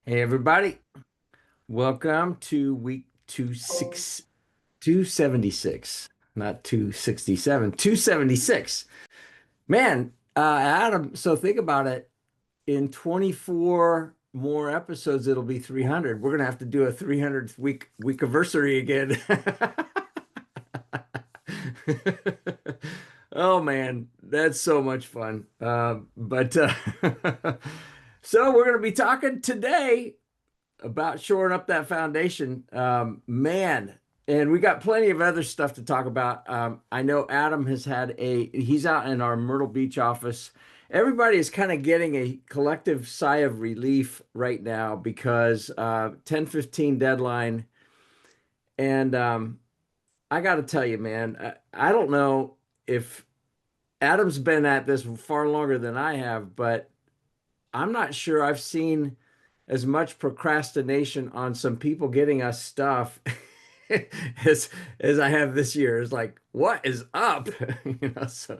Hey everybody, welcome to week 276, not 267, 276. Man, Adam, so think about it. In 24 more episodes, it'll be 300. We're gonna have to do a 300th week anniversary again. Oh man, that's so much fun. But so we're gonna be talking today about shoring up that foundation. Man, and we got plenty of other stuff to talk about. I know Adam he's out in our Myrtle Beach office. Everybody is kind of getting a collective sigh of relief right now because 10:15 deadline. And I got to tell you, man, I don't know if Adam's been at this far longer than I have, but I'm not sure I've seen as much procrastination on some people getting us stuff as I have this year. It's like, what is up? So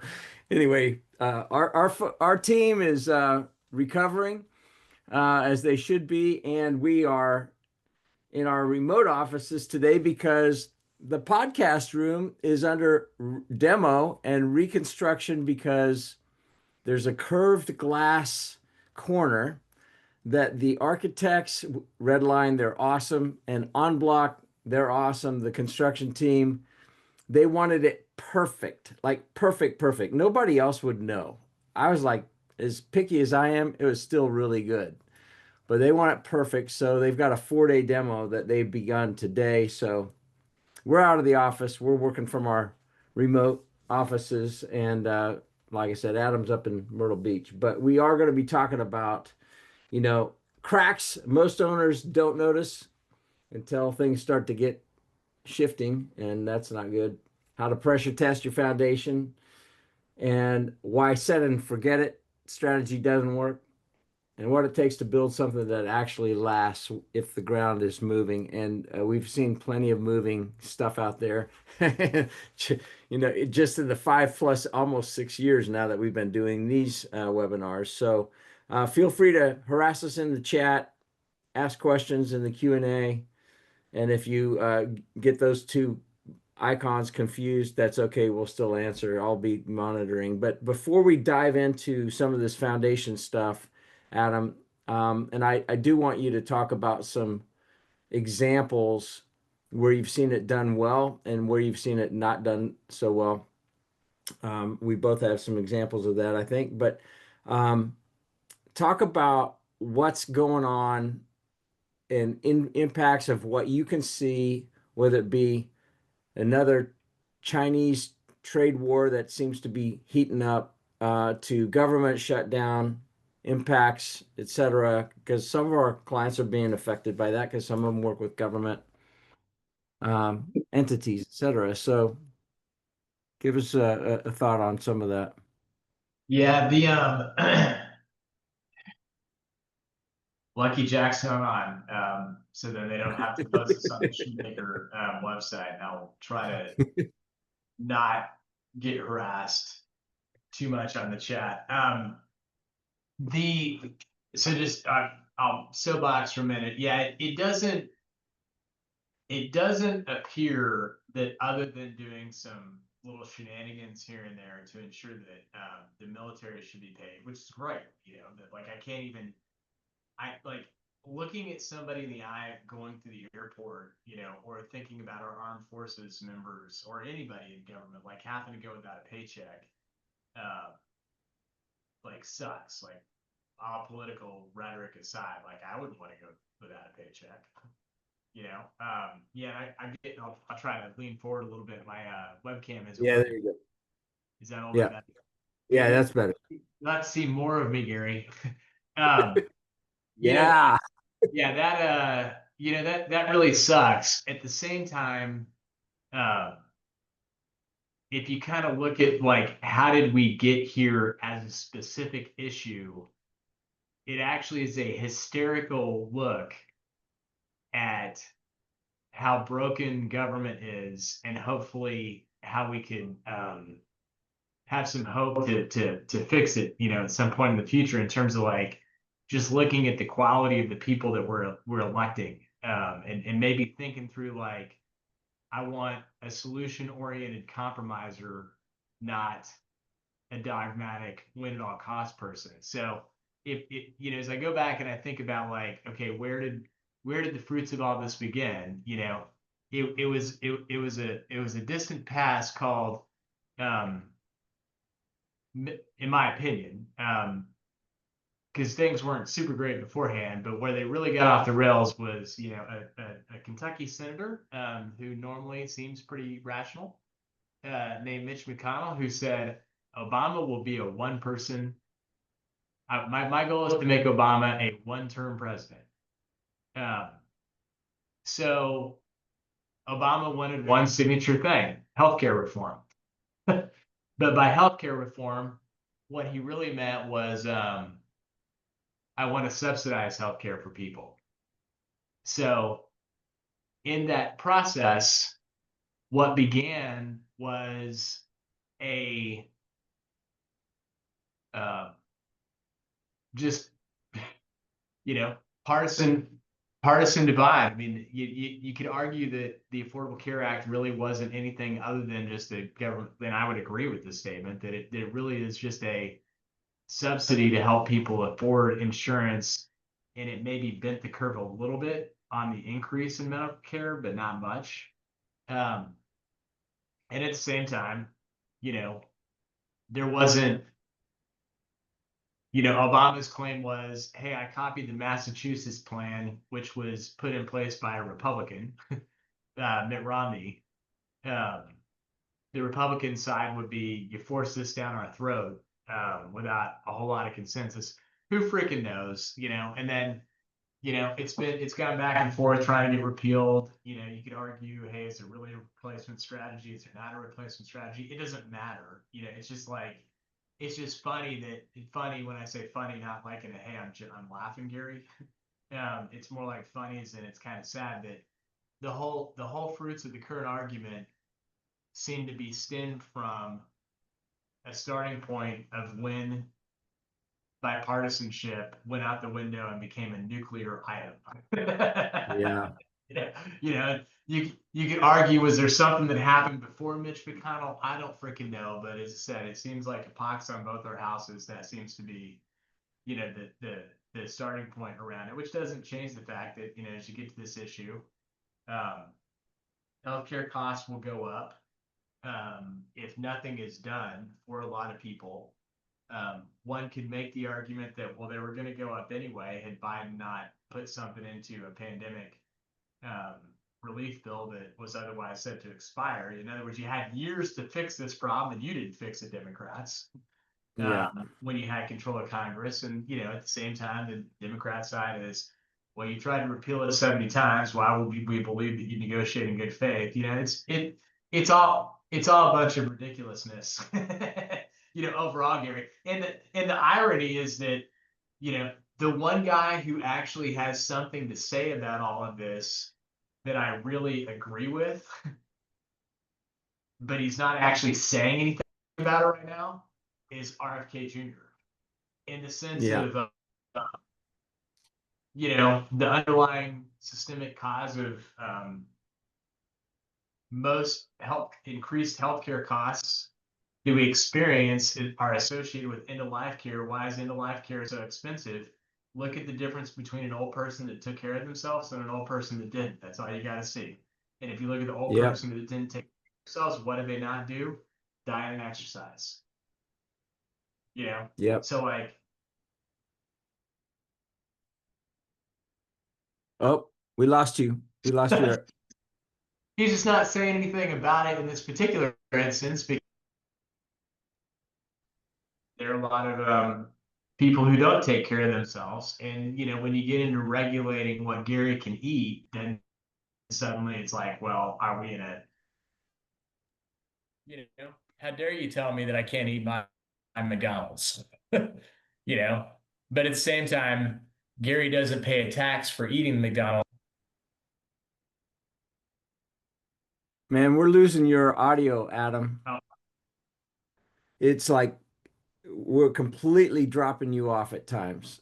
anyway, our team is recovering as they should be, and we are in our remote offices today because the podcast room is under demo and reconstruction because there's a curved glass corner that the architects redline, they're awesome, and on block, they're awesome. The construction team, they wanted it perfect, like perfect, perfect. Nobody else would know. I was like, as picky as I am, it was still really good. But they want it perfect, so they've got a 4-day demo that they've begun today. So we're out of the office. We're working from our remote offices, and like I said, Adam's up in Myrtle Beach. But we are going to be talking about you know, cracks most owners don't notice until things start to get shifting, and that's not good. How to pressure test your foundation and why set and forget it strategy doesn't work, and what it takes to build something that actually lasts if the ground is moving. And we've seen plenty of moving stuff out there. Just in the 5 plus almost 6 years now that we've been doing these webinars. So feel free to harass us in the chat, ask questions in the Q&A. And if you get those two icons confused, that's okay. We'll still answer. I'll be monitoring. But before we dive into some of this foundation stuff, Adam, and I do want you to talk about some examples where you've seen it done well and where you've seen it not done so well. We both have some examples of that, I think. But talk about what's going on and impacts of what you can see, whether it be another Chinese trade war that seems to be heating up, to government shutdown impacts, et cetera, because some of our clients are being affected by that because some of them work with government entities, et cetera. So give us a thought on some of that. Yeah, the Lucky Jack's going on, so then they don't have to post this on the Shoemaker website. And I'll try to not get harassed too much on the chat. The so just I'll soapbox for a minute. Yeah, it doesn't appear that other than doing some little shenanigans here and there to ensure that the military should be paid, which is great. That like I can't even I like looking at somebody in the eye going through the airport, or thinking about our armed forces members or anybody in government, like having to go without a paycheck, uh, like sucks. Like all political rhetoric aside, like I wouldn't want to go without a paycheck. Yeah, I'll try to lean forward a little bit. My webcam isn't Yeah, working. there you go. Is that a little bit Yeah, better? yeah, Yeah, that's better. let's see more of me, Gary. um, you know, Yeah. yeah, that really sucks. At the same time, uh, if you kind of look at like how did we get here as a specific issue, it actually is a hysterical look at how broken government is, and hopefully how we could have some hope to fix it, at some point in the future in terms of like just looking at the quality of the people that we're electing, and maybe thinking through like, I want a solution oriented compromiser, not a dogmatic win at all cost person. So if it, as I go back and I think about like, okay, where did the fruits of all this begin? It was a distant past called, um, in my opinion, because things weren't super great beforehand, but where they really got off the rails was, a Kentucky senator, who normally seems pretty rational, named Mitch McConnell, who said Obama will be a one person. My goal is to make Obama a one-term president. Um, so Obama wanted one signature thing: healthcare reform. But by healthcare reform, what he really meant was, I want to subsidize healthcare for people. So in that process, what began was a, uh, just, you know, partisan partisan divide. I mean, you could argue that the Affordable Care Act really wasn't anything other than just a government. Then I would agree with this statement that it really is just a subsidy to help people afford insurance, and it maybe bent the curve a little bit on the increase in medical care, but not much. Um, and at the same time, you know, there wasn't, Obama's claim was, hey, I copied the Massachusetts plan, which was put in place by a Republican, Mitt Romney. Um, the Republican side would be, you force this down our throat, without a whole lot of consensus. Who freaking knows, And then, it's gone back and forth trying to get repealed. You could argue, hey, is it really a replacement strategy? Is it not a replacement strategy? It doesn't matter. It's just like, it's just funny when I say funny, not like in a, hey, I'm laughing, Gary. It's more like funny, as in it's kind of sad that the whole fruits of the current argument seem to be stemmed from a starting point of when bipartisanship went out the window and became a nuclear item. Yeah. Yeah, you could argue, was there something that happened before Mitch McConnell? I don't freaking know, but as I said, it seems like a pox on both our houses. That seems to be, the starting point around it, which doesn't change the fact that, as you get to this issue, um, healthcare costs will go up, if nothing is done for a lot of people. One could make the argument that, well, they were going to go up anyway had Biden not put something into a pandemic, um, relief bill that was otherwise set to expire. In other words, you had years to fix this problem, and you didn't fix it, Democrats, Yeah. when you had control of Congress. And, at the same time, the Democrat side is, well, you tried to repeal it 70 times. Why would we believe that you negotiate in good faith? It's all a bunch of ridiculousness. Overall, Gary. And the irony is that, the one guy who actually has something to say about all of this that I really agree with, but he's not actually saying anything about it right now, is RFK Jr. In the sense Yeah. of, the underlying systemic cause of, most increased healthcare costs that we experience are associated with end of life care. Why is end of life care so expensive? Look at the difference between an old person that took care of themselves and an old person that didn't. That's all you got to see. And if you look at the old Yep. person that didn't take care of themselves, what did they not do? Diet and exercise. Yep. So like, Oh, we lost you. We lost you. he's just not saying anything about it in this particular instance, because there are a lot of, people who don't take care of themselves. And, when you get into regulating what Gary can eat, then suddenly it's like, well, are we in a, how dare you tell me that I can't eat my McDonald's? you know, but at the same time, Gary doesn't pay a tax for eating McDonald's. Man, we're losing your audio, Adam. It's like we're completely dropping you off at times.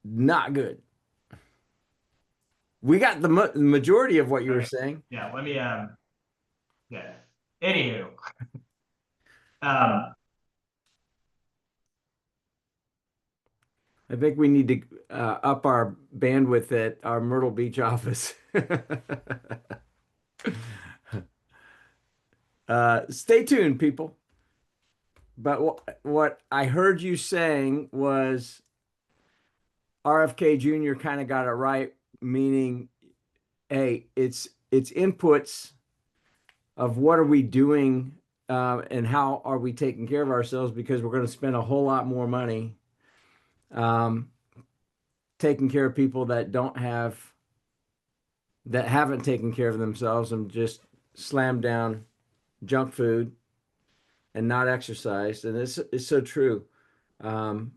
not good. We got the majority of what you were Okay. saying. Yeah. Let me. Yeah. Anywho. Um. I think we need to up our bandwidth at our Myrtle Beach office. Stay tuned, people. But what I heard you saying was RFK Jr. kind of got it right, meaning, hey, it's inputs of what are we doing and how are we taking care of ourselves because we're going to spend a whole lot more money um, taking care of people that haven't taken care of themselves and just slam down junk food and not exercised. And it's so true. Um,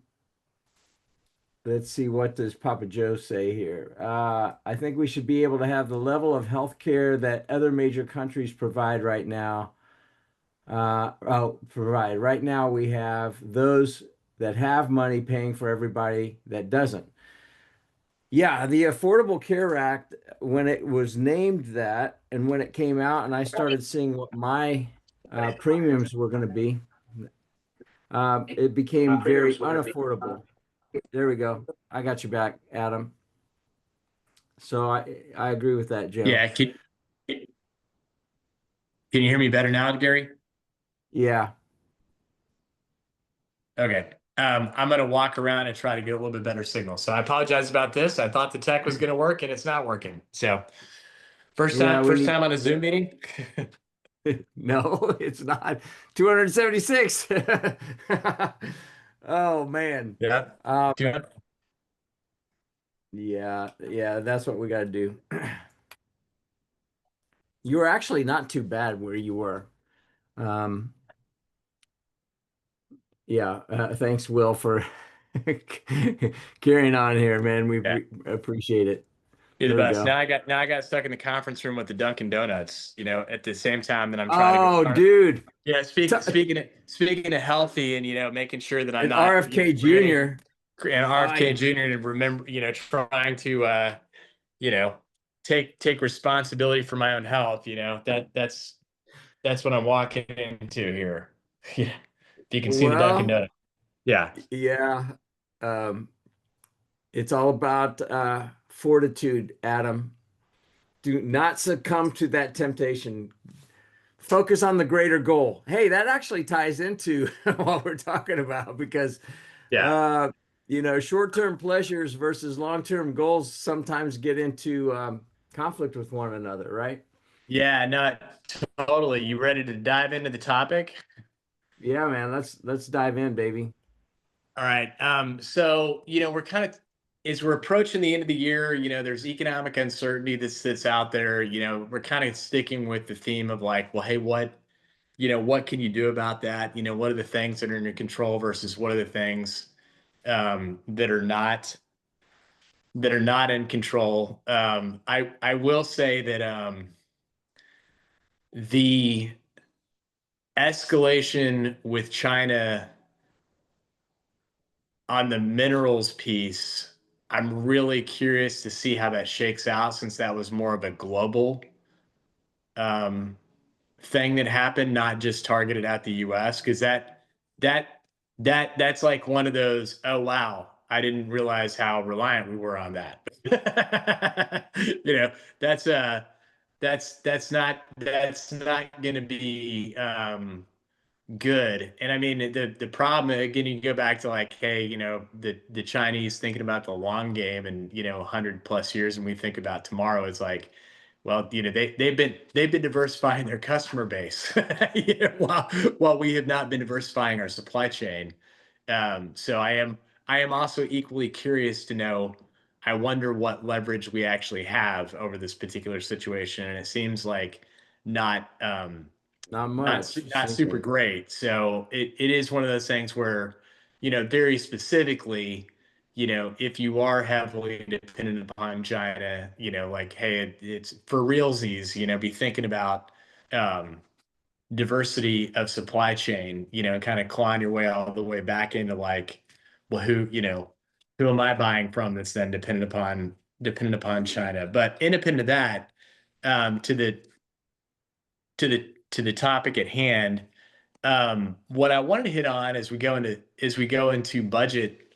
let's see, what does Papa Joe say here? I think we should be able to have the level of health care that other major countries provide right now. Provide. Right now, we have those that have money paying for everybody that doesn't. Yeah, the Affordable Care Act, when it was named that, and when it came out, and I started seeing what my premiums were going to be, it became very unaffordable. There we go. I got you back, Adam. So I agree with that, Joe. Yeah, can you hear me better now, Gary? Yeah. Okay. I'm gonna walk around and try to get a little bit better signal. So I apologize about this. I thought the tech was gonna work and it's not working. So Yeah, we first need time on a Zoom meeting. no, it's not 276. Oh man. Yeah. Um, Do yeah, that's what we got to do. You were actually not too bad where you were. Um, yeah, thanks, Will, for carrying on here, man. Yeah. We appreciate it. You're the There we best. go. Now I got stuck in the conference room with the Dunkin' Donuts, at the same time that I'm trying to Oh, go. dude, Yeah, T speaking of healthy and making sure that I'm and not, RFK creating Jr. and RFK I Jr. and remember, trying to you know, take responsibility for my own health, that's what I'm walking into here. Yeah. If you can see the Dunkin' well, Donut. Yeah. yeah. Um, it's all about fortitude, Adam. Do not succumb to that temptation. Focus on the greater goal. Hey, that actually ties into what we're talking about because, Yeah. uh, short-term pleasures versus long-term goals sometimes get into conflict with one another, right? Yeah, no, totally. You ready to dive into the topic? Yeah, man. Let's dive in, baby. All right. So, we're kind of as we're approaching the end of the year, there's economic uncertainty that's out there. We're kind of sticking with the theme of like, well, hey, what can you do about that? What are the things that are in your control versus what are the things that are not in control. I will say that the escalation with China on the minerals piece, I'm really curious to see how that shakes out since that was more of a global um, thing that happened, not just targeted at the U.S. Because that that's like one of those. Oh wow, I didn't realize how reliant we were on that. That's that's not going to be good. And I mean, the problem again, you go back to like, hey, the Chinese thinking about the long game and 100 plus years, and we think about tomorrow. It's like, well, they've been diversifying their customer base, while we have not been diversifying our supply chain. So I am also equally curious to know. I wonder what leverage we actually have over this particular situation, and it seems like not. Not not much. not super Seems great. So it is one of those things where, very specifically, if you are heavily dependent upon China, like, hey, it's for realsies, be thinking about um, diversity of supply chain, kind of clawing your way all the way back into like, well, who am I buying from that's then dependent upon China? But independent of that, to the topic at hand, what I wanted to hit on as we go into budget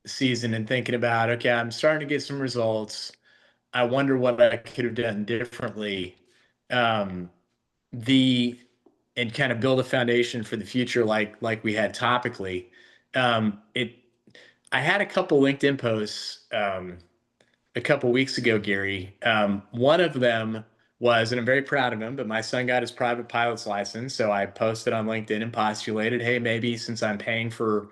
season and thinking about, okay, I'm starting to get some results. I wonder what I could have done differently. Um, the and kind of build a foundation for the future, like we had topically. It I had a couple LinkedIn posts a couple weeks ago, Gary. One of them was, and I'm very proud of him, but my son got his private pilot's license. So I posted on LinkedIn and postulated, hey, maybe since I'm paying for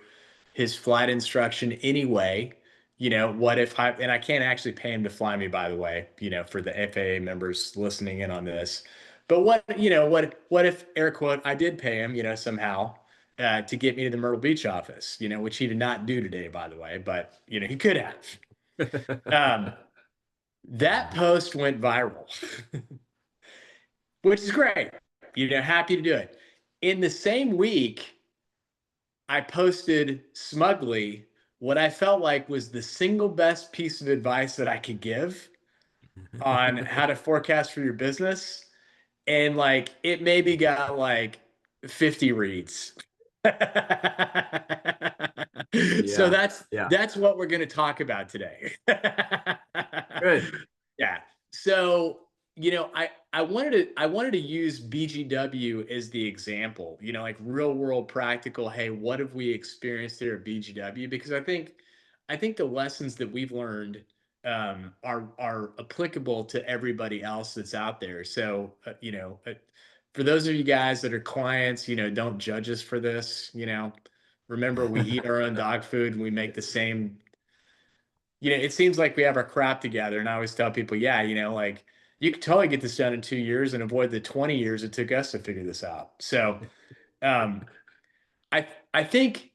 his flight instruction anyway, what if and I can't actually pay him to fly me, by the way, for the FAA members listening in on this. But what if, air quote, I did pay him, somehow, to get me to the Myrtle Beach office, which he did not do today, by the way, but, he could have. That post went viral, which is great. Happy to do it. In the same week, I posted smugly what I felt like was the single best piece of advice that I could give on how to forecast for your business. And like it maybe got like 50 reads. So Yeah. that's Yeah. that's what we're going to talk about today. Good. Yeah. So, I wanted to use BGW as the example, like real world practical. Hey, what have we experienced here at BGW? Because I think the lessons that we've learned are applicable to everybody else that's out there. So, for those of you guys that are clients, don't judge us for this. Remember, we eat our own dog food and we make the same. It seems like we have our crap together. And I always tell people, yeah, like you could totally get this done in 2 years and avoid the 20 years it took us to figure this out. So, um, I I think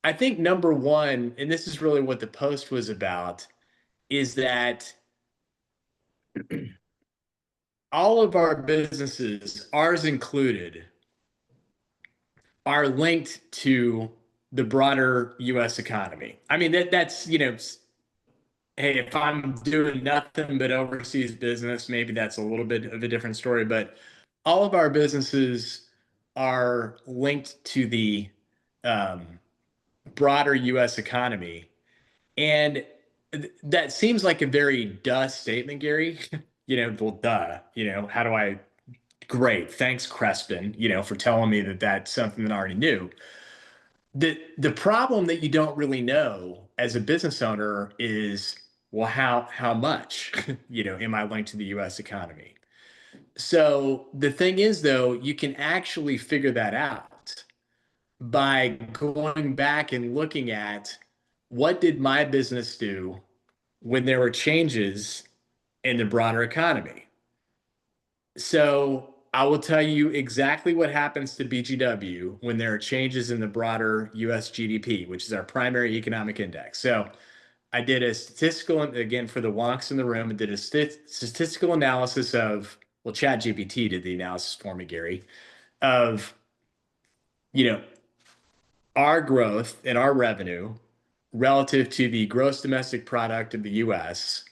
I think number one, and this is really what the post was about, is that all of our businesses, ours included, are linked to the broader U.S. economy. I mean, that's hey, if I'm doing nothing but overseas business, maybe that's a little bit of a different story. But all of our businesses are linked to the um, broader U.S. economy, and that seems like a very duh statement, Gary. Well, duh. How do I? Great, thanks, Crespin. For telling me that that's something that I already knew. The problem that you don't really know as a business owner is, well, how much am I linked to the US economy? So the thing is, though, you can actually figure that out by going back and looking at what did my business do when there were changes in the broader economy. So I will tell you exactly what happens to BGW when there are changes in the broader US GDP, which is our primary economic index. So I did a statistical, again, for the wonks in the room, I did a statistical analysis of, well, ChatGPT did the analysis for me, Gary, of, you know, our growth and our revenue relative to the gross domestic product of the US.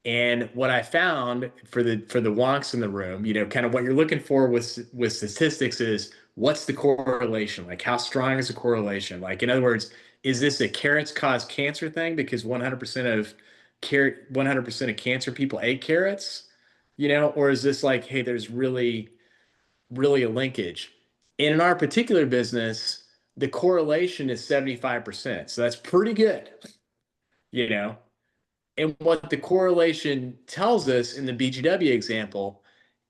And what I found for the wonks in the room, kind of what you're looking for with statistics is what's the correlation? Like how strong is the correlation? Like in other words, is this a carrots cause cancer thing because 100% of 100% of cancer people ate carrots, or is this like, hey, there's really a linkage? And in our particular business, the correlation is 75%. So that's pretty good, you know. And what the correlation tells us in the BGW example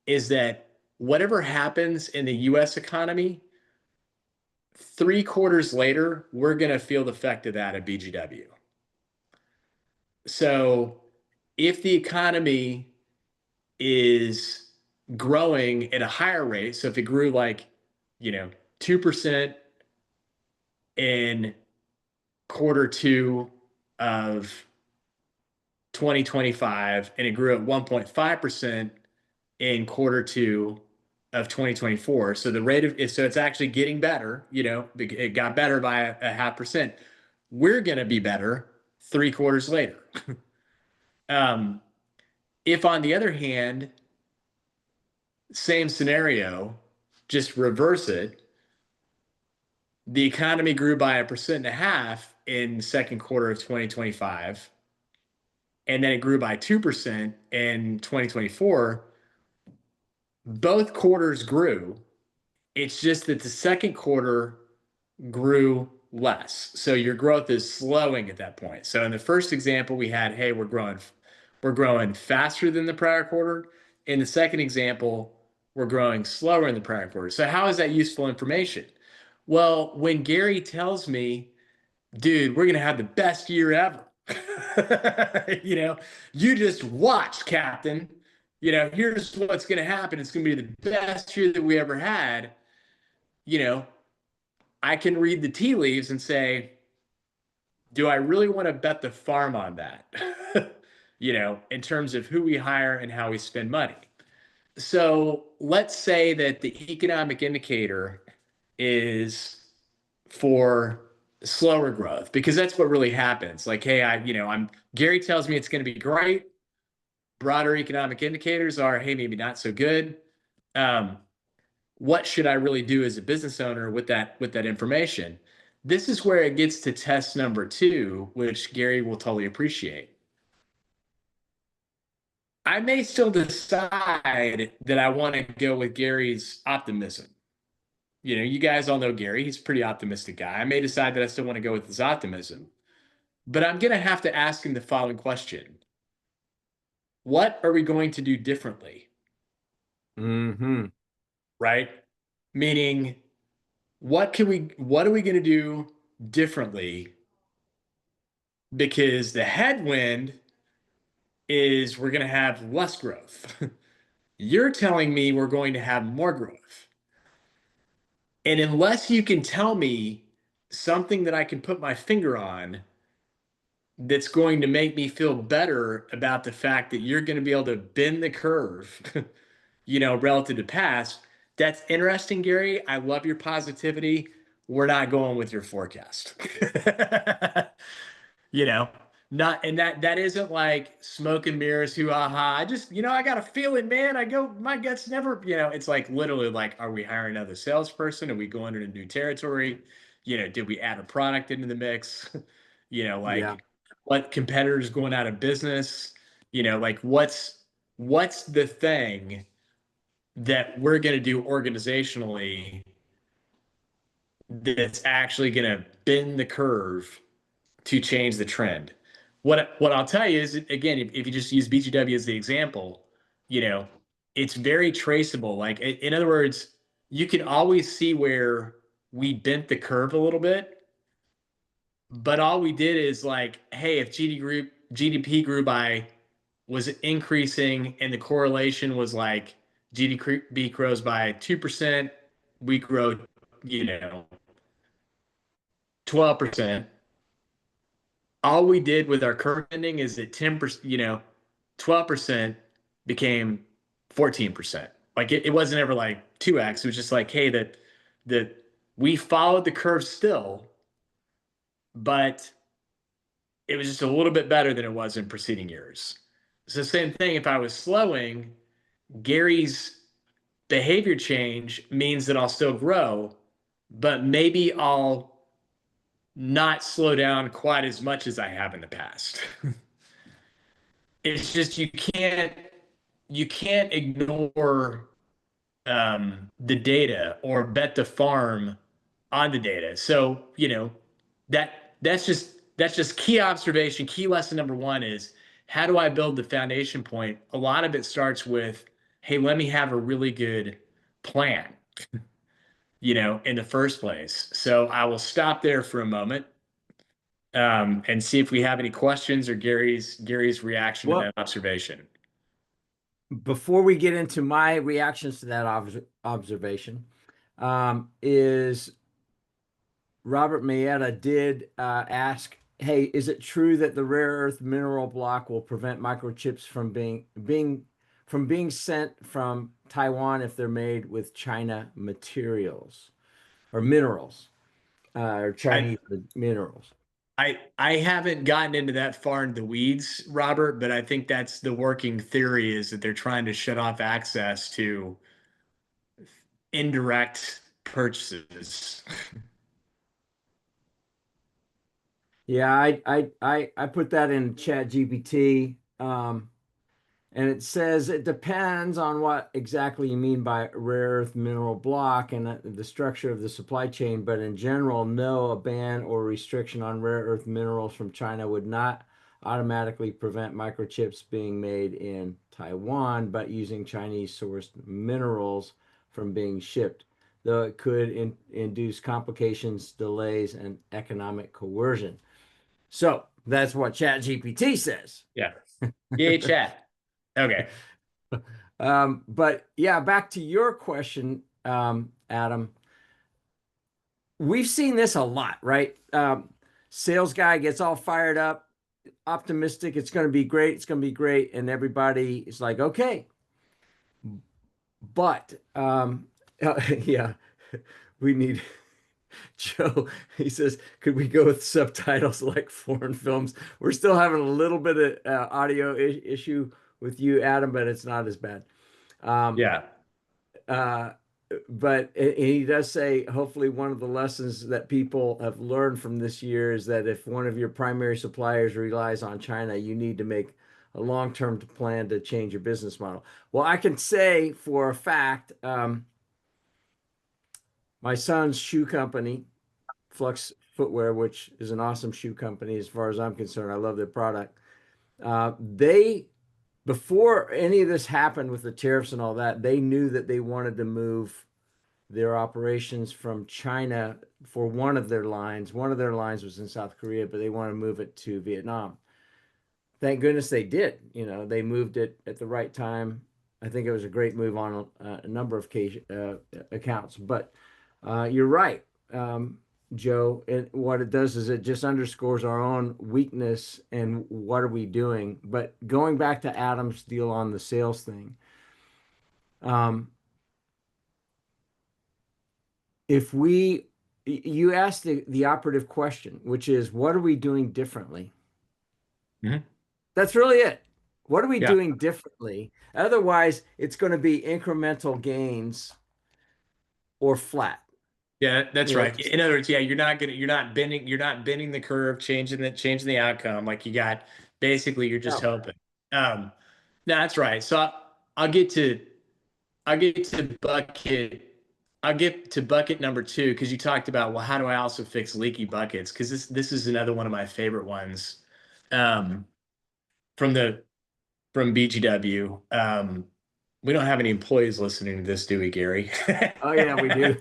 is that whatever happens in the US economy, 3 quarters later, we're going to feel the effect of that at BGW. So if the economy is growing at a higher rate, so if it grew like, 2% in quarter 2 of 2025 and it grew at 1.5% in quarter 2 of 2024. So the rate of so it's actually getting better, it got better by a 0.5%. We're going to be better 3 quarters later. um, if on the other hand, same scenario, just reverse it, the economy grew by 1.5% in second quarter of 2025, and then it grew by 2% in 2024. Both quarters grew. It's just that the second quarter grew less. So your growth is slowing at that point. So in the first example, we had, hey, we're growing faster than the prior quarter. In the second example, we're growing slower in the prior quarter. So how is that useful information? Well, when Gary tells me, dude, we're gonna have the best year ever. You just watch, Captain. Here's what's gonna happen. It's gonna be the best year that we ever had. You know, I can read the tea leaves and say, do I really want to bet the farm on that? In terms of who we hire and how we spend money. So let's say that the economic indicator is for slower growth, because that's what really happens. Like, hey, Gary tells me it's going to be great. Broader economic indicators are, hey, maybe not so good. What should I really do as a business owner with that information? This is where it gets to test number 2, which Gary will totally appreciate. I may still decide that I want to go with Gary's optimism. You guys all know Gary. He's a pretty optimistic guy. I may decide that I still want to go with his optimism, but I'm going to have to ask him the following question. What are we going to do differently? Mm-hmm. Right? Meaning, what are we going to do differently? Because the headwind is we're going to have less growth. You're telling me we're going to have more growth. And unless you can tell me something that I can put my finger on that's going to make me feel better about the fact that you're going to be able to bend the curve, relative to past, that's interesting, Gary. I love your positivity. We're not going with your forecast. you know Not, and that isn't like smoke and mirrors, hoo ha ha. I just, I got a feeling, man. My gut's never, it's like literally like, are we hiring another salesperson? Are we going into new territory? Did we add a product into the mix? Yeah. What competitors going out of business? Like what's the thing that we're going to do organizationally that's actually going to bend the curve to change the trend? What I'll tell you is, again, if you just use BGW as the example, it's very traceable. Like, in other words, you can always see where we bent the curve a little bit, but all we did is like, hey, if GDP was increasing and the correlation was like GDP grows by 2%, we grow, 12%. All we did with our curve ending is that 10%, 12% became 14%. Like it wasn't ever like 2x. It was just like, hey, that we followed the curve still, but it was just a little bit better than it was in preceding years. So same thing, if I was slowing, Gary's behavior change means that I'll still grow, but maybe I'll not slow down quite as much as I have in the past. It's just you can't ignore the data or bet the farm on the data. So that's just key observation. Key lesson number 1 is, how do I build the foundation point? A lot of it starts with, hey, let me have a really good plan, in the first place. So I will stop there for a moment, and see if we have any questions or Gary's reaction to Well, that observation. before we get into my reactions to that observation, is Robert Mayetta did ask, "Hey, is it true that the rare earth mineral block will prevent microchips from being sent from Taiwan if they're made with China materials or minerals or I Chinese minerals?" I haven't gotten into that far into the weeds, Robert, but I think that's the working theory is that they're trying to shut off access to indirect purchases. Yeah, I put that in Chat GPT. And it says it depends on what exactly you mean by rare earth mineral block and the structure of the supply chain. But in general, no, a ban or restriction on rare earth minerals from China would not automatically prevent microchips being made in Taiwan, but using Chinese sourced minerals from being shipped, though it could induce complications, delays, and economic coercion. So that's what ChatGPT says. Yeah. Yay, chat. Okay. But yeah, back to your question, Adam. We've seen this a lot, right? Sales guy gets all fired up, optimistic. It's going to be great. It's going to be great. And everybody is like, okay. But yeah, we need Joe. He says, could we go with subtitles like foreign films? We're still having a little bit of audio issue with you, Adam, but it's not as bad. Um, Yeah. Uh, but he does say, hopefully, one of the lessons that people have learned from this year is that if one of your primary suppliers relies on China, you need to make a long-term plan to change your business model. Well, I can say for a fact, my son's shoe company, Flux Footwear, which is an awesome shoe company as far as I'm concerned, I love their product. They before any of this happened with the tariffs and all that, they knew that they wanted to move their operations from China for one of their lines. One of their lines was in South Korea, but they want to move it to Vietnam. Thank goodness they did. You know, they moved it at the right time. I think it was a great move on a number of accounts. But you're right, Joe. What it does is it just underscores our own weakness and what are we doing. But going back to Adam's deal on the sales thing, um, if we you asked the operative question, which is what are we doing differently? Mhm. That's really it. What are we Yeah. doing differently? Otherwise, it's going to be incremental gains or flat. Yeah, that's You know, right. In other words, yeah, you're not bending the curve, changing the outcome. Like you got basically you're just no. hoping. Um, no, that's right. So I'll get to I'll get to bucket I'll get to bucket number two because you talked about well, how do I also fix leaky buckets? Because this is another one of my favorite ones um, from the from BGW. We don't have any employees listening to this, do we, Gary? Oh yeah, we do.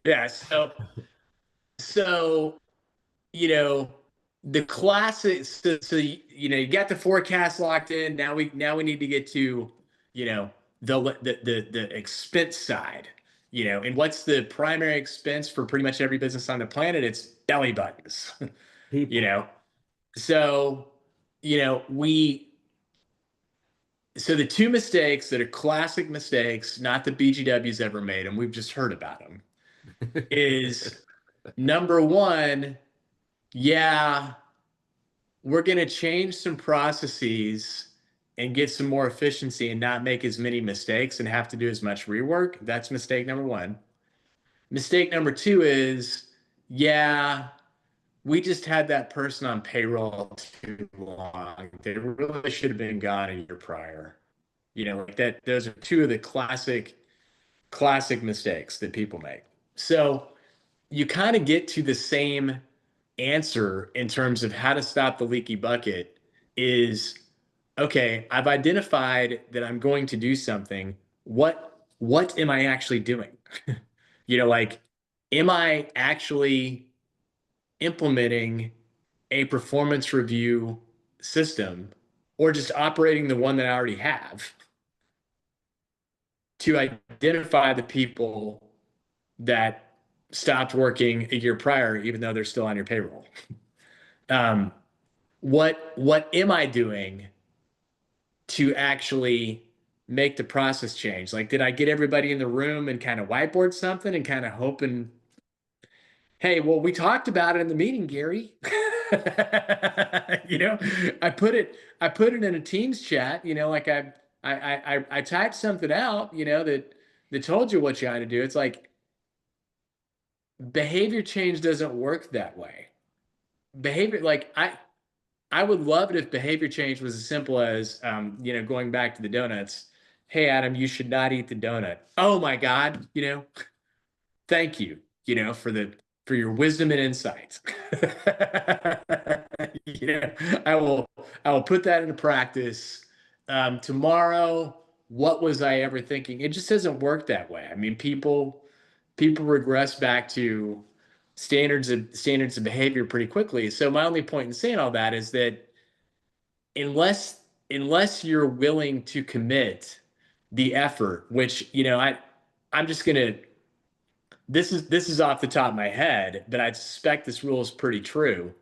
Yeah. So you know the classic. So you got the forecast locked in. Now we need to get to you know the expense side. And what's the primary expense for pretty much every business on the planet? It's belly buttons. you People. know, so you know we so the two mistakes that are classic mistakes, not that BGW's ever made, and we've just heard about them, is number one, yeah, we're going to change some processes and get some more efficiency and not make as many mistakes and have to do as much rework. That's mistake number one. Mistake number two is, yeah, we just had that person on payroll too long. They really should have been gone a year prior. Like that, those are two of the classic mistakes that people make. So you kind of get to the same answer in terms of how to stop the leaky bucket is okay, I've identified that I'm going to do something. What am I actually doing? Like, am I actually implementing a performance review system or just operating the one that I already have to identify the people that stopped working a year prior, even though they're still on your payroll? Um, what am I doing to actually make the process change? Like, did I get everybody in the room and kind of whiteboard something and kind of hoping Hey, well, we talked about it in the meeting, Gary. You know, I put it in a Teams chat, like I typed something out, that told you what you had to do. It's like behavior change doesn't work that way. Behavior, like I would love it if behavior change was as simple as, going back to the donuts. Hey, Adam, you should not eat the donut. Oh my God, thank you, for your wisdom and insight. you know, I will I will put that into practice. Tomorrow, what was I ever thinking? It just doesn't work that way. I mean, people regress back to standards of behavior pretty quickly. So my only point in saying all that is that unless unless you're willing to commit the effort, which I'm just gonna this is off the top of my head, but I suspect this rule is pretty true.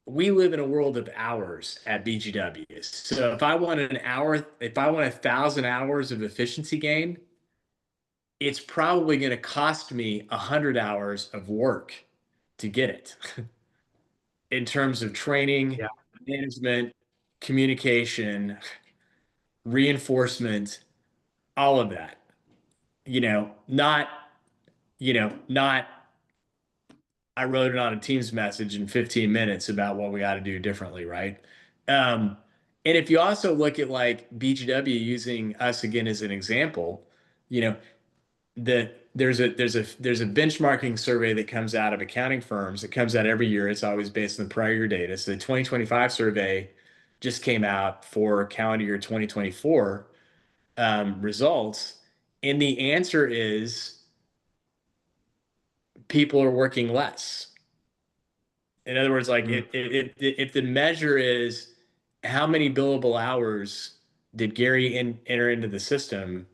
We live in a world of hours at BGW. So if I want 1,000 hours of efficiency gain, it's probably going to cost me 100 hours of work to get it in terms of training, Yeah. management, communication, reinforcement, all of that. Not I wrote it on a Teams message in 15 minutes about what we got to do differently, right? Um, and if you also look at like BGW using us again as an example, you know, there's a benchmarking survey that comes out of accounting firms. It comes out every year. It's always based on the prior year data. So the 2025 survey just came out for calendar year 2024 results, and the answer is people are working less. In other words, like Mm. if the measure is how many billable hours did Gary enter into the system,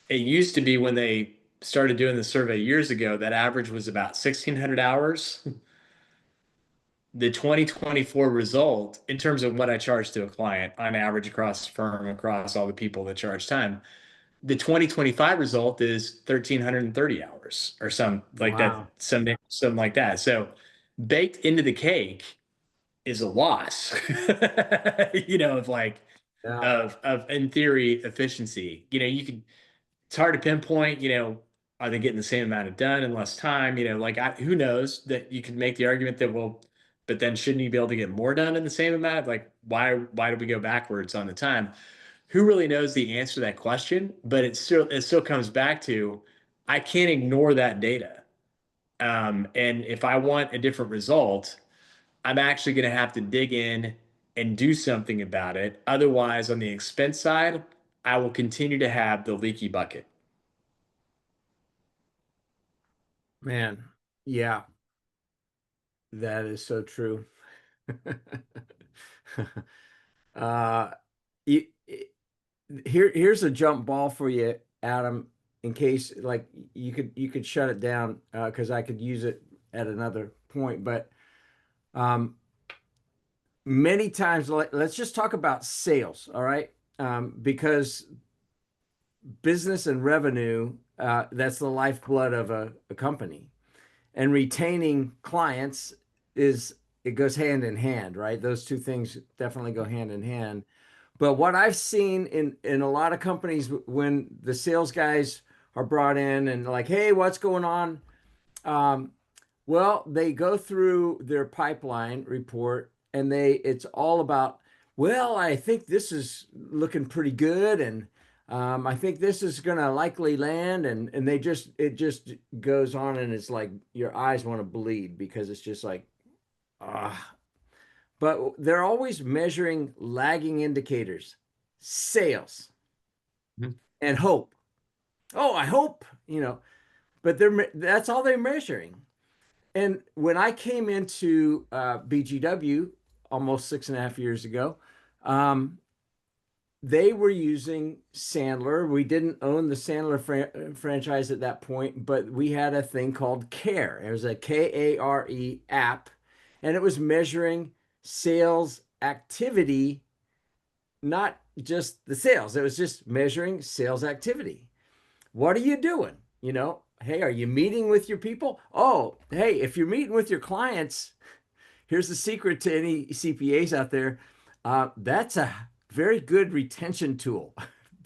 it used to be when they started doing the survey years ago, that average was about 1,600 hours. The 2024 result, in terms of what I charge to a client on average across the firm, across all the people that charge time, the 2025 result is 1,330 hours or some like that, Wow. something like that. So baked into the cake is a loss, of like Yeah. of in theory efficiency. It's hard to pinpoint, are they getting the same amount of done in less time? Like who knows that you could make the argument that, well, but then shouldn't you be able to get more done in the same amount? Like why do we go backwards on the time? Who really knows the answer to that question? But it still comes back to I can't ignore that data. And if I want a different result, I'm actually going to have to dig in and do something about it. Otherwise, on the expense side, I will continue to have the leaky bucket. Man. Yeah, that is so true. Uh, you, here's a jump ball for you, Adam, in case like you could shut it down because I could use it at another point. But um, many times, let's just talk about sales, all right? Because business and revenue, that's the lifeblood of a company. And retaining clients it goes hand in hand, right? Those two things definitely go hand in hand. But what I've seen in a lot of companies when the sales guys are brought in and like, hey, what's going on? Um, well, they go through their pipeline report and it's all about, well, I think this is looking pretty good and I think this is going to likely land and it just goes on and it's like your eyes want to bleed because it's just like ah. But they're always measuring lagging indicators, sales Mhm. and hope. Oh, I hope, but that's all they're measuring. And when I came into BGW almost 6.5 years ago, um, they were using Sandler. We didn't own the Sandler franchise at that point, but we had a thing called CARE. It was a KARE app, and it was measuring sales activity, not just the sales. It was just measuring sales activity. What are you doing? Hey, are you meeting with your people? Oh, hey, if you're meeting with your clients, here's the secret to any CPAs out there. That's a very good retention tool,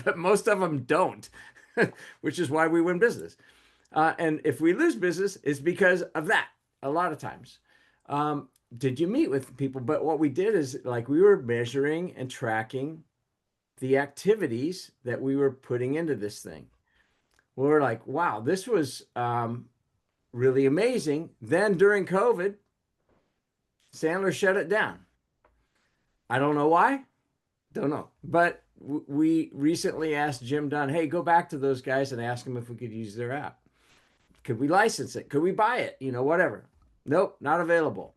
but most of them don't, which is why we win business. And if we lose business, it's because of that a lot of times. Did you meet with people? But what we did is like we were measuring and tracking the activities that we were putting into this thing. We were like, wow, this was really amazing. Then during COVID, Sandler shut it down. I don't know why. Don't know. But we recently asked Jim Dunn, hey, go back to those guys and ask them if we could use their app. Could we license it? Could we buy it? You know, whatever. Nope, not available.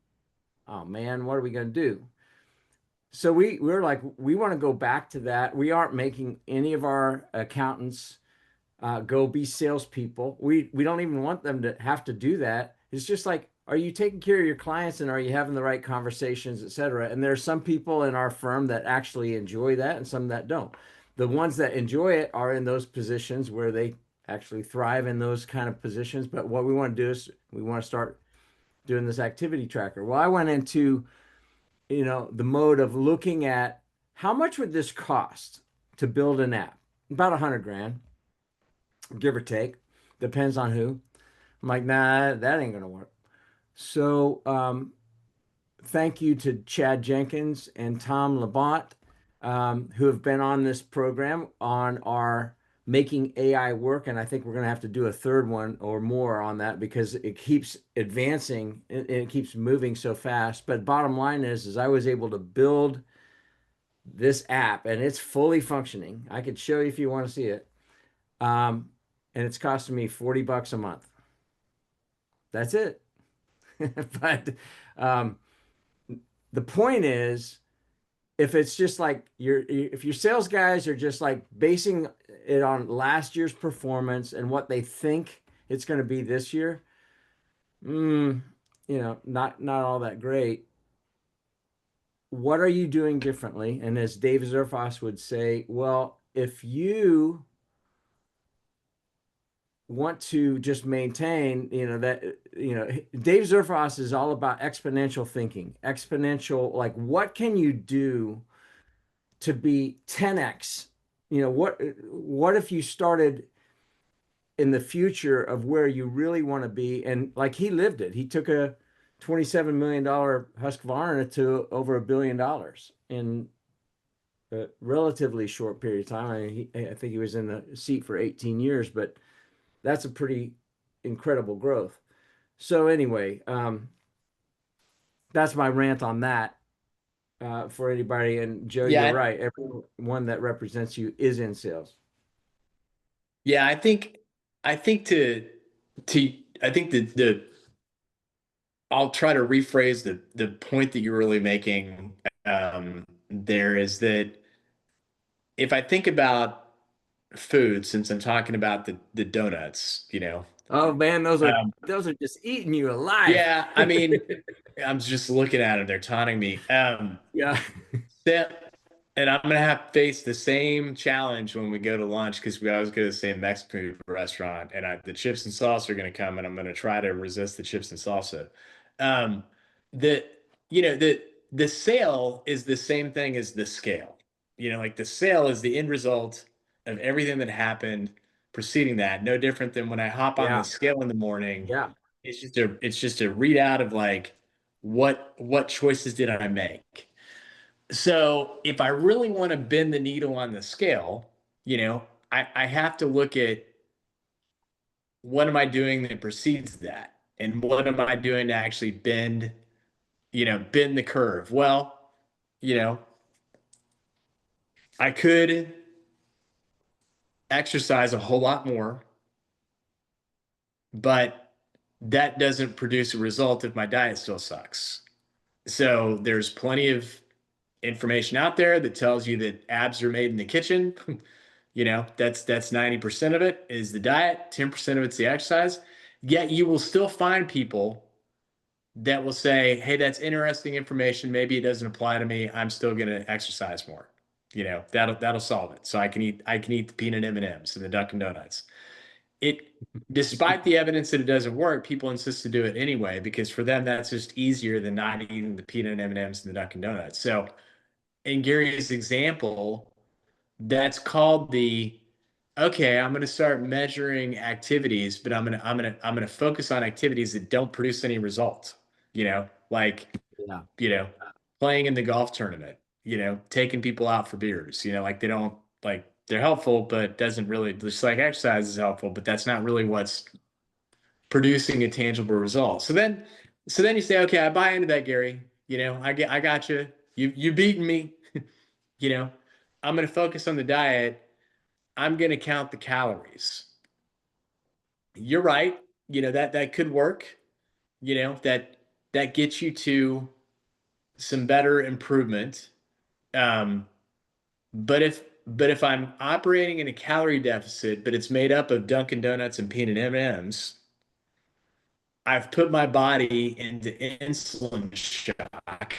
Oh man, what are we going to do? So we're like, we want to go back to that. We aren't making any of our accountants go be salespeople. We don't even want them to have to do that. It's just like, are you taking care of your clients and are you having the right conversations, et cetera? And there are some people in our firm that actually enjoy that and some that don't. The ones that enjoy it are in those positions where they actually thrive in those kind of positions. But what we want to do is we want to start doing this activity tracker. Well, I went into, the mode of looking at how much would this cost to build an app? About 100 grand, give or take. Depends on who. I'm like, nah, that ain't gonna work. So thank you to Chad Jenkins and Tom Labont, who have been on this program on our making AI work. And I think we're going to have to do a third one or more on that because it keeps advancing and it keeps moving so fast. But bottom line is I was able to build this app and it's fully functioning. I could show you if you want to see it. And it's costing me $40 a month. That's it. But um, the point is, if it's just like if your sales guys are just like basing it on last year's performance and what they think it's going to be this year, not all that great. What are you doing differently? And as Dave Zerfos would say, well, if you want to just maintain, Dave Zerfos is all about exponential thinking, exponential, like what can you do to be 10x? What if you started in the future of where you really want to be? And like he lived it. He took a $27 million Husqvarna to over $1 billion in a relatively short period of time. I think he was in the seat for 18 years, but that's a pretty incredible growth. So anyway, that's my rant on that for anybody. And Joe, you're Yeah, right. Everyone that represents you is in sales. yeah. I think I'll try to rephrase the point that you're really making. There is that if I think about food, since I'm talking about the donuts, Oh man, um, those are just eating you alive. yeah. I mean, I'm just looking at them; they're taunting me. Yeah. That, and I'm gonna have to face the same challenge when we go to lunch because we always go to the same Mexican food restaurant, and the chips and salsa are gonna come, and I'm gonna try to resist the chips and salsa. Um, the the sale is the same thing as the scale. Like the sale is the end result of everything that happened preceding that. No different than when I hop on the Yeah. scale in the morning. Yeah. It's just a readout of like what choices did I make. So if I really want to bend the needle on the scale, I have to look at what am I doing that precedes that, and what am I doing to actually bend the curve. Well, you know, I could exercise a whole lot more, but that doesn't produce a result if my diet still sucks. So there's plenty of information out there that tells you that abs are made in the kitchen. That's 90% of it is the diet, 10% of it's the exercise. Yet you will still find people that will say, "Hey, that's interesting information. Maybe it doesn't apply to me. I'm still going to exercise more." That'll solve it. So I can eat the peanut M&Ms and the Dunkin' Donuts. it, despite the evidence that it doesn't work, people insist to do it anyway because for them that's just easier than not eating the peanut M&Ms and the Dunkin' Donuts. So in Gary's example, that's called the okay, I'm going to start measuring activities, but I'm going to focus on activities that don't produce any results. Like Yeah. you know, playing in the golf tournament, taking people out for beers, like they don't like they're helpful, but doesn't really just like exercise is helpful, but that's not really what's producing a tangible result. So then you say, okay, I buy into that, Gary. I got you. You beaten me. you know, I'm gonna focus on the diet. I'm gonna count the calories. You're right. That could work. That gets you to some better improvement. Um, but if I'm operating in a calorie deficit, but it's made up of Dunkin' Donuts and peanut M&Ms, I've put my body into insulin shock.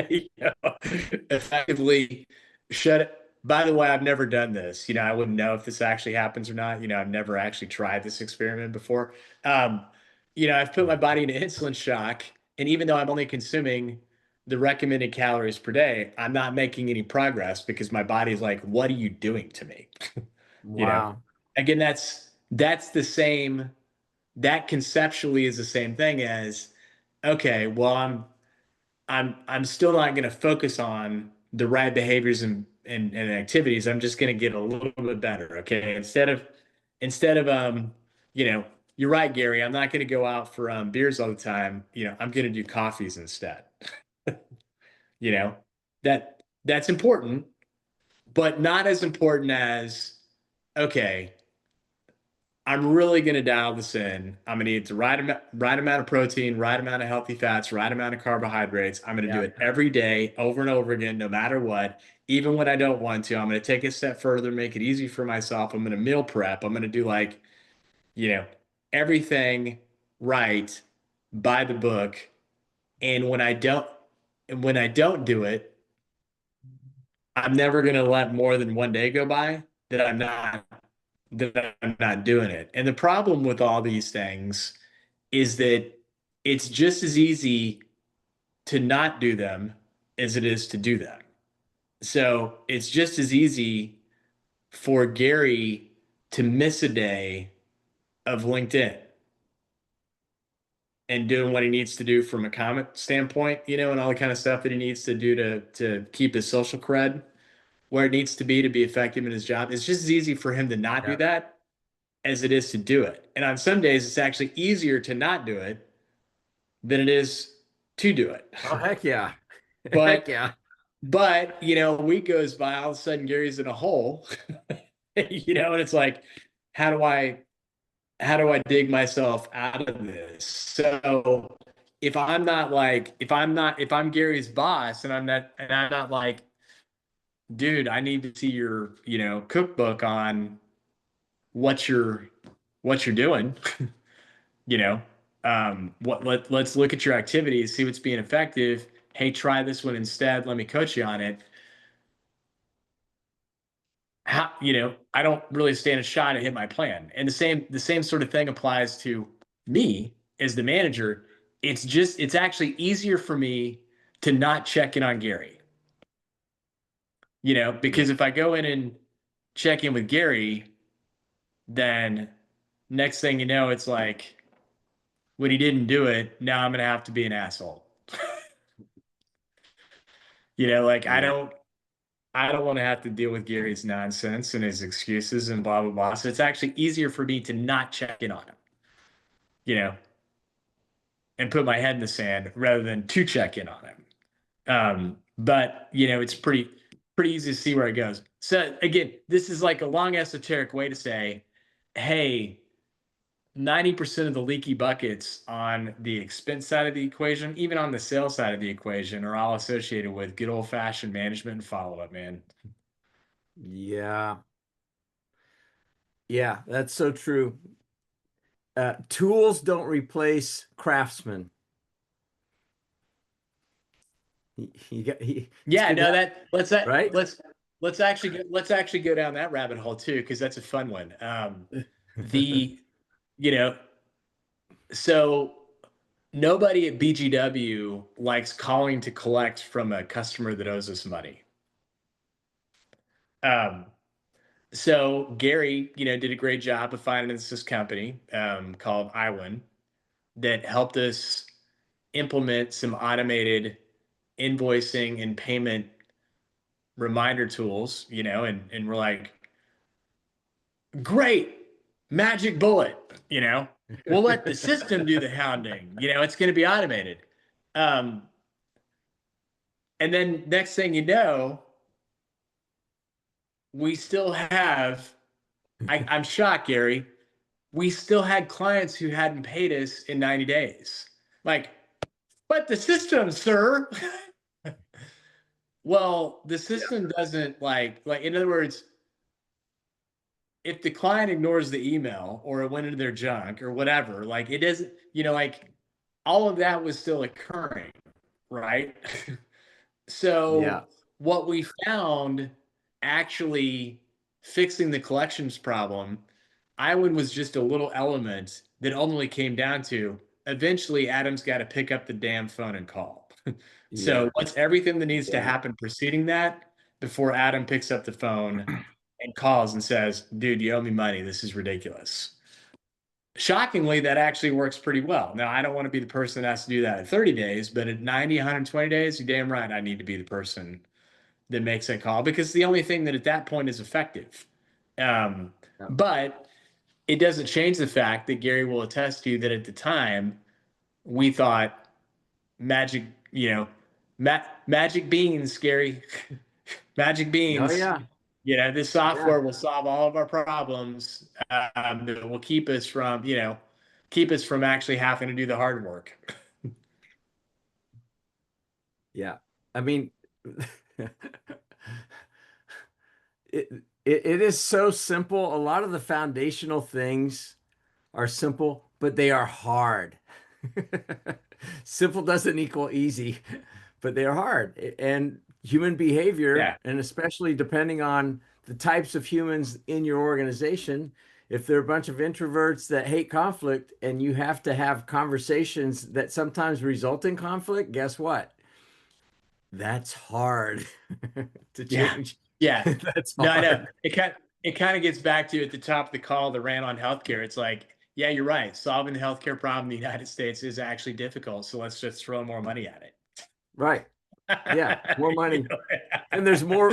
you know, Effectively shut it. By the way, I've never done this. I wouldn't know if this actually happens or not. I've never actually tried this experiment before. Um, I've put my body into insulin shock, and even though I'm only consuming the recommended calories per day, I'm not making any progress because my body's like, "What are you doing to me?" you know. Wow. Again, that's the same. That conceptually is the same thing as, okay, well, I'm still not going to focus on the right behaviors and activities. I'm just going to get a little bit better. Okay. Instead of you know, you're right, Gary. I'm not going to go out for beers all the time. I'm going to do coffees instead. You know, that's important, but not as important as, okay, I'm really going to dial this in. I'm going to eat the right amount of protein, right amount of healthy fats, right amount of carbohydrates. I'm going to do Yeah. it every day, over and over again, no matter what. Even when I don't want to, I'm going to take a step further, make it easy for myself. I'm going to meal prep. I'm going to do you know, everything right by the book. And when I don't do it, I'm never going to let more than one day go by that I'm not doing it. And the problem with all these things is that it's just as easy to not do them as it is to do them. So it's just as easy for Gary to miss a day of LinkedIn and doing what he needs to do from a comment standpoint, and all the kind of stuff that he needs to do to keep his social cred where it needs to be effective in his job. It's just as easy for him to not do Yeah. that as it is to do it. And on some days, it's actually easier to not do it than it is to do it. Oh, heck yeah. Heck but yeah. a week goes by, all of a sudden Gary's in a hole, and it's like, how do I dig myself out of this? So if I'm Gary's boss and I'm not like, dude, I need to see your, cookbook on what you're doing, you know let's look at your activities, see what's being effective. Hey, try this one instead, let me coach you on it. I don't really stand a shot at hit my plan. And the same sort of thing applies to me as the manager. It's actually easier for me to not check in on Gary, Yeah. because if I go in and check in with Gary, then next thing you know, it's like, when he didn't do it, now I'm gonna have to be an asshole. Like I Yeah. don't I don't want to have to deal with Gary's nonsense and his excuses and blah blah blah. So it's actually easier for me to not check in on him, you know, and put my head in the sand rather than to check in on him. But it's pretty easy to see where it goes. So again, this is like a long esoteric way to say, hey, 90% of the leaky buckets on the expense side of the equation, even on the sales side of the equation, are all associated with good old fashioned management and follow up, man. Yeah. Yeah. That's so true. Tools don't replace craftsmen. It's Yeah, good no, to that right? let's actually go down that rabbit hole too, because that's a fun one. the, you know, so nobody at BGW likes calling to collect from a customer that owes us money. Um, so Gary, did a great job of finding this company called widen that helped us implement some automated invoicing and payment reminder tools, and we're like, great, magic bullet, we'll let the system do the hounding, it's going to be automated. Um, and then next thing you know, we still have, I'm shocked, Gary, we still had clients who hadn't paid us in 90 days. Like, but the system, sir. Well, the system doesn't like, in other words, if the client ignores the email or it went into their junk or whatever, like it doesn't, like all of that was still occurring, right? Yeah. So what we found actually fixing the collections problem, Iwan was just a little element that only came down to eventually Adam's got to pick up the damn phone and call. Yeah. So what's everything that needs to Yeah. happen preceding that before Adam picks up the phone and calls and says, dude, you owe me money. This is ridiculous. Shockingly, that actually works pretty well. Now, I don't want to be the person that has to do that in 30 days, but at 90, 120 days, you're damn right I need to be the person that makes that call because it's the only thing that at that point is effective. Um, Yeah. but it doesn't change the fact that Gary will attest to that at the time we thought magic, magic beans, Gary, magic Oh beans. yeah. This Yeah. software will solve all of our problems. That will keep us from actually having to do the hard work. Yeah. I mean, it, it is so simple. A lot of the foundational things are simple, but they are hard. Simple doesn't equal easy, but they are hard. And human behavior, Yeah, and especially depending on the types of humans in your organization, if they're a bunch of introverts that hate conflict and you have to have conversations that sometimes result in conflict, guess what? That's hard to yeah, change. yeah. That's No, I know. hard. It kind of gets back to at the top of the call that ran on healthcare. It's like, yeah, you're right. Solving the healthcare problem in the United States is actually difficult. So let's just throw more money at Right. Yeah. More it. money. And there's more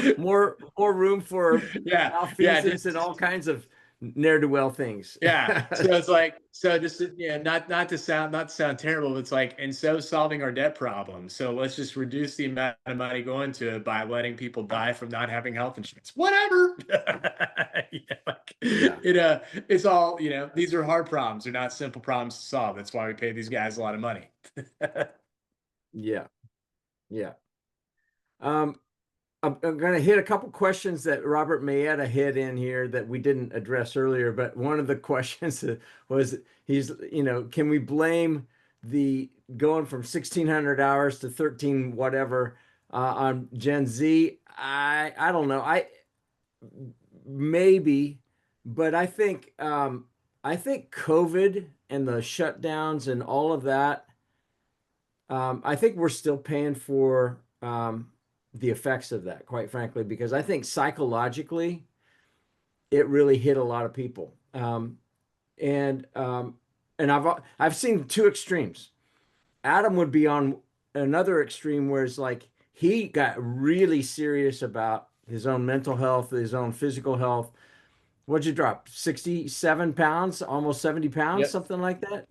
room for Yeah, yeah, malfeasance and all kinds of ne'er-do-well things. yeah. So it's like, so this is, not to sound terrible, but it's like, and so solving our debt problem. So let's just reduce the amount of money going to it by letting people die from not having health insurance. Whatever. Yeah. It's all, these are hard problems. They're not simple problems to solve. That's why we pay these guys a lot of money. Yeah. Yeah. Um, I'm going to hit a couple questions that Robert Mayetta hit in here that we didn't address earlier, but one of the questions was can we blame the going from 1600 hours to 13 whatever on Gen Z? I don't know. Maybe, but I think COVID and the shutdowns and all of that, I think we're still paying for the effects of that, quite frankly, because I think psychologically it really hit a lot of people. And and I've seen two extremes. Adam would be on another extreme where it's like he got really serious about his own mental health, his own physical health. What'd you drop? 67 pounds, almost 70 pounds, Yep. something like that?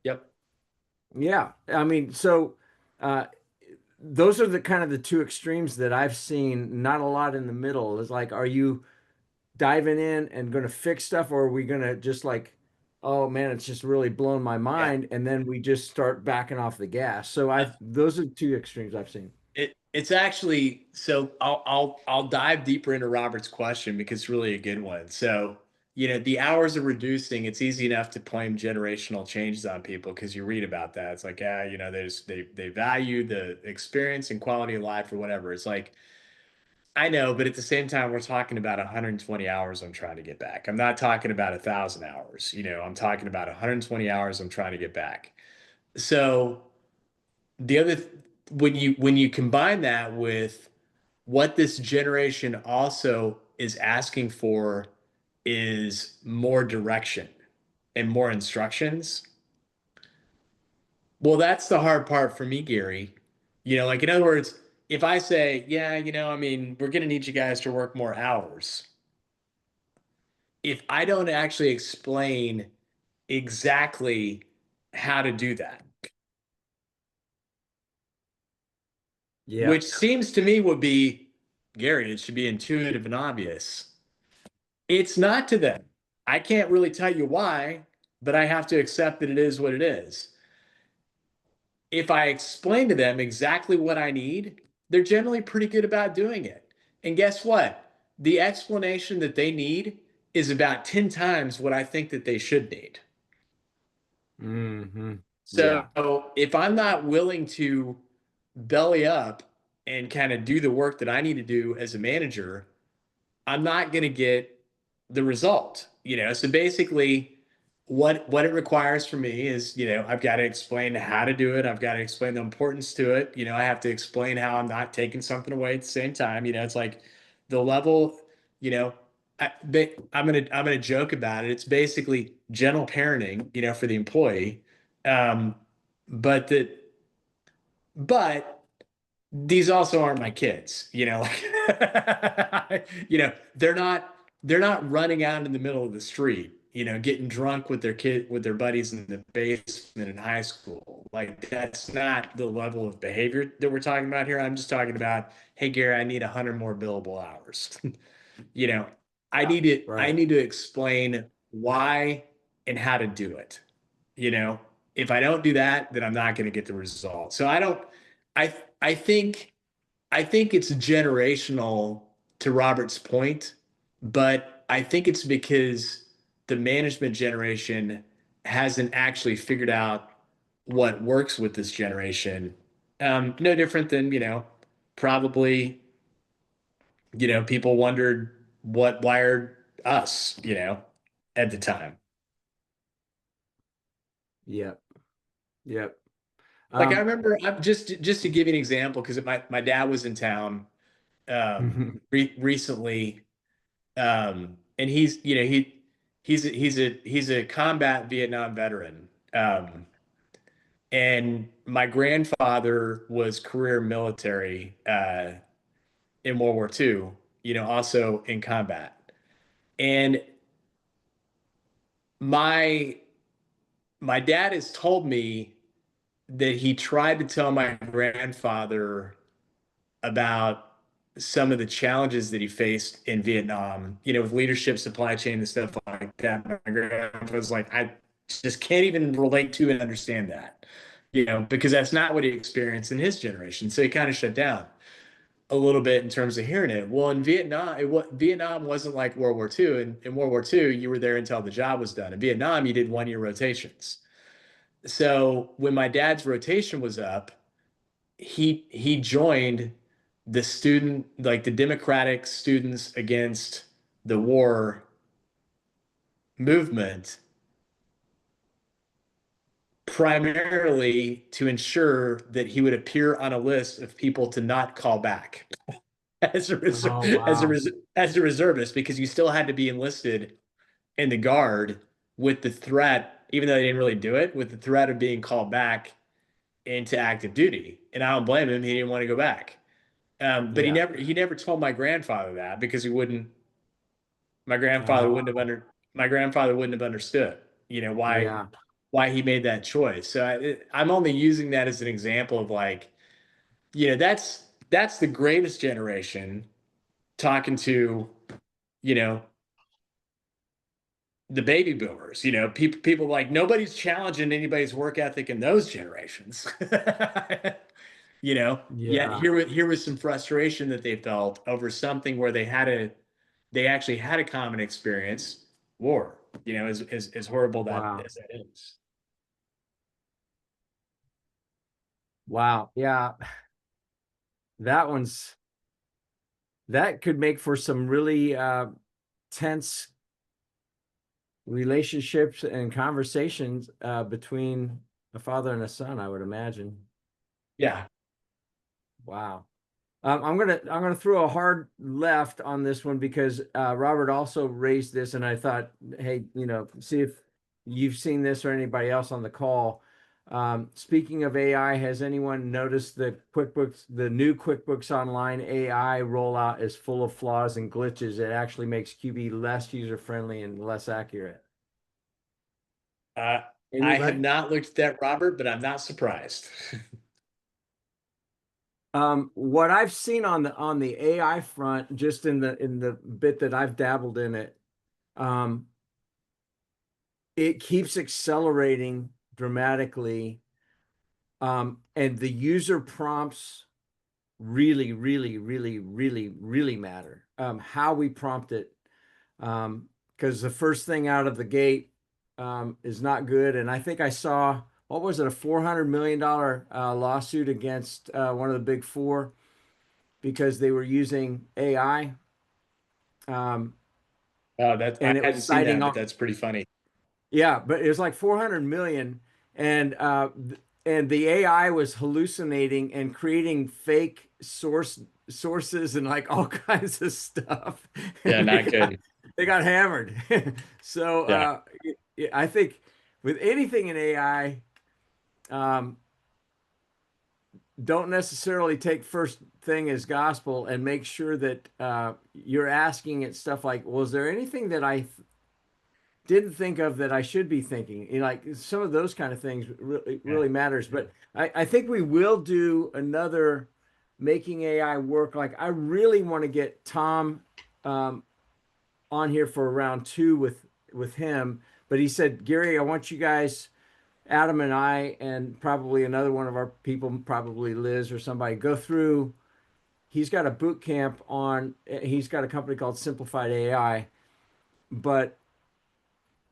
Yep. Yeah. I mean, so uh, those are the kind of the two extremes that I've seen, not a lot in the middle. It's like, are you diving in and going to fix stuff, or are we going to just like, oh man, it's just really blown my Yeah. mind, and then we just start backing off the gas. So Uh, those are two extremes I've seen. it's actually, so I'll dive deeper into Robert's question because it's really a good one. So, the hours are reducing. It's easy enough to blame generational changes on people because you read about that. It's like, they value the experience and quality of life or whatever. It's like I know, but at the same time, we're talking about 120 hours I'm trying to get back. I'm not talking about 1,000 hours. I'm talking about 120 hours I'm trying to get back. So the other, when you combine that with what this generation also is asking for is more direction and more instructions. Well, that's the hard part for me, Gary. Like in other words, if I say, yeah, I mean, we're going to need you guys to work more hours. If I don't actually explain exactly how to do that, Yeah. which seems to me would be, Gary, it should be intuitive and obvious. It's not to them. I can't really tell you why, but I have to accept that it is what it is. If I explain to them exactly what I need, they're generally pretty good about doing it. And guess what? The explanation that they need is about 10 times what I think that they should need. Hmm. So Yeah. if I'm not willing to belly up and kind of do the work that I need to do as a manager, I'm not going to get the result. So basically what it requires for me is, I've got to explain how to do it. I've got to explain the importance to it. I have to explain how I'm not taking something away at the same time. It's like the level, you know, I'm gonna joke about it. It's basically gentle parenting, for the employee. Um, but that but these also aren't my kids, like they're not running out in the middle of the street, getting drunk with their buddies in the basement in high school. Like that's not the level of behavior that we're talking about here. I'm just talking about, hey Gary, I need 100 more billable hours. you know, I Yeah. need to I Right. need to explain why and how to do it. You know, if I don't do that, then I'm not going to get the result. So I don't. I I think I think it's generational to Robert's point, but I think it's because the management generation hasn't actually figured out what works with this generation. No different than, probably, people wondered what wired us, at the time. Yep. Yep. Like I Um, remember, I'm just to give you an example, because my dad was in town recently, and he's a combat Vietnam veteran, and my grandfather was career military in World War II, also in combat, and my my dad has told me that he tried to tell my grandfather about some of the challenges that he faced in Vietnam, with leadership, supply chain, and stuff like that. My grandpa was like, I just can't even relate to and understand that, because that's not what he experienced in his generation. So he kind of shut down a little bit in terms of hearing it. Well, in Vietnam, Vietnam wasn't like World War II. In World War II, you were there until the job was done. In Vietnam, you did 1 year rotations. So when my dad's rotation was up, he joined the Democratic Students Against the War movement, primarily to ensure that he would appear on a list of people to not call back as a oh, wow. as a reservist, because you still had to be enlisted in the Guard with the threat, even though they didn't really do it, with the threat of being called back into active duty. And I don't blame him; he didn't want to go back. But he Yeah. never told my grandfather that, because he wouldn't. My grandfather Oh, wouldn't have under my grandfather wouldn't have understood, yeah. why he made that choice. So I'm only using that as an example of, like, that's the greatest generation talking to, you know the baby boomers. People like, nobody's challenging anybody's work ethic in those generations. Yet Yeah. here was some frustration that they felt over something where they actually had a common experience, war, as horrible Wow. as that is. Wow. Yeah. That one's that could make for some really tense relationships and conversations between a father and a son, I would imagine. Yeah. Wow. I'm gonna throw a hard left on this one because Robert also raised this, and I thought, hey, see if you've seen this or anybody else on the call. Speaking of AI, has anyone noticed the new QuickBooks Online AI rollout is full of flaws and glitches? It actually makes QB less user-friendly and less accurate. Uh, I have Anybody? not looked at that, Robert, but I'm not surprised. What I've seen on the AI front, just in the bit that I've dabbled in it, um, it keeps accelerating dramatically. And the user prompts really, really, really, really, really matter. How we prompt it. Because the first thing out of the gate is not good. And I think I saw, what was it, a $400 million lawsuit against one of the big four because they were using AI. Um, Oh, that I and it was hadn't seen citing that, but all, that's pretty funny. yeah, but it was like 400 million, and and the AI was hallucinating and creating fake sources and like all kinds of stuff. Yeah, And not good. they got hammered. So Yeah. I think with anything in AI, um, don't necessarily take first thing as gospel and make sure that you're asking it stuff like, well, is there anything that I didn't think of that I should be thinking? Like some of those kind of things really, Yeah. really matters. But I think we will do another making AI work. Like I really want to get Tom um, on here for round two with him. But he said, Gary, I want you guys, Adam and I, and probably another one of our people, probably Liz or somebody, go through. He's got a boot camp on. He's got a company called Simplified AI, but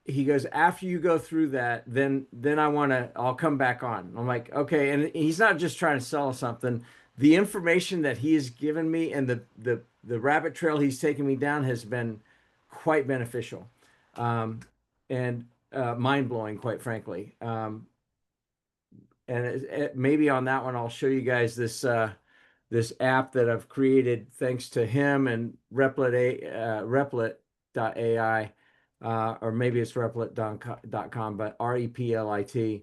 he goes, after you go through that, then I'll come back on. I'm like, okay. And he's not just trying to sell us something. The information that he has given me and the rabbit trail he's taken me down has been quite beneficial, and mind blowing, quite frankly. And maybe on that one, I'll show you guys this app that I've created thanks to him and Replit.ai, or maybe it's replit.com, but Replit.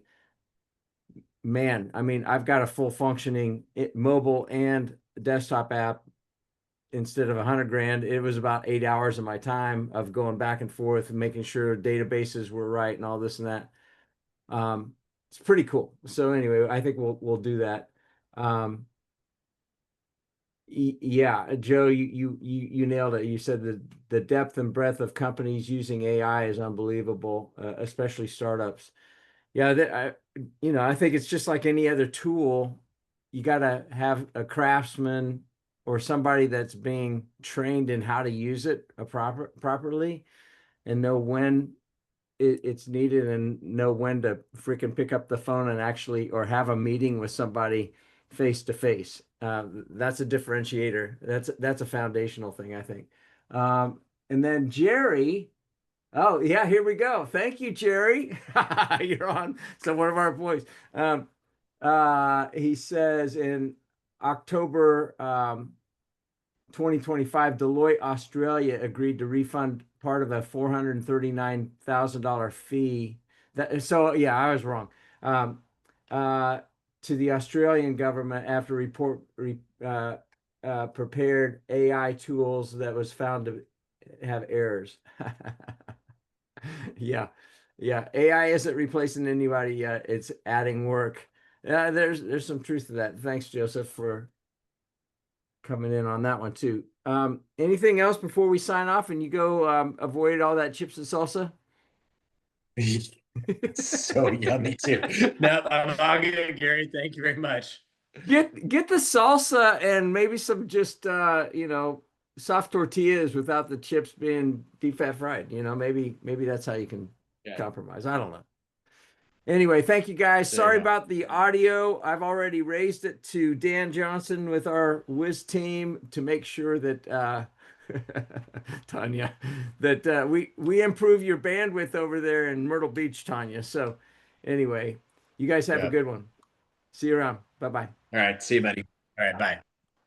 Man, I mean, I've got a full functioning mobile and desktop app. Instead of 100 grand, it was about 8 hours of my time of going back and forth and making sure databases were right and all this and that. Um, it's pretty cool. So anyway, I think we'll do that. Um, Yeah, Joe, you nailed it. You said the depth and breadth of companies using AI is unbelievable, especially startups. Yeah, I think it's just like any other tool. You got to have a craftsman or somebody that's being trained in how to use it properly and know when it's needed and know when to freaking pick up the phone and actually or have a meeting with somebody face to face. That's a differentiator. That's a foundational thing, I think. And then Jerry, oh yeah, here we go. Thank you, Jerry. You're on. So one of our employees. He says in October 2025, Deloitte Australia agreed to refund part of a $439,000 fee. So yeah, I was wrong. Um, uh, to the Australian government after prepared AI tools that was found to have errors. Yeah, yeah. AI isn't replacing anybody yet. It's adding work. There's some truth to that. Thanks, Joseph, for coming in on that one too. Anything else before we sign off and you go avoid all that chips and salsa? So yummy too. No, I'm all good, Gary. Thank you very much. Get the salsa and maybe some just soft tortillas without the chips being deep fat fried. Maybe that's how you can Yeah. compromise. I don't know. Anyway, thank you guys. There you Sorry go. about the audio. I've already raised it to Dan Johnson with our Wiz team to make sure that Tanya, that we improve your bandwidth over there in Myrtle Beach, Tanya. So anyway, you guys have a Yeah. good one. See you around. Bye bye. All right. See you, buddy. All right. Bye.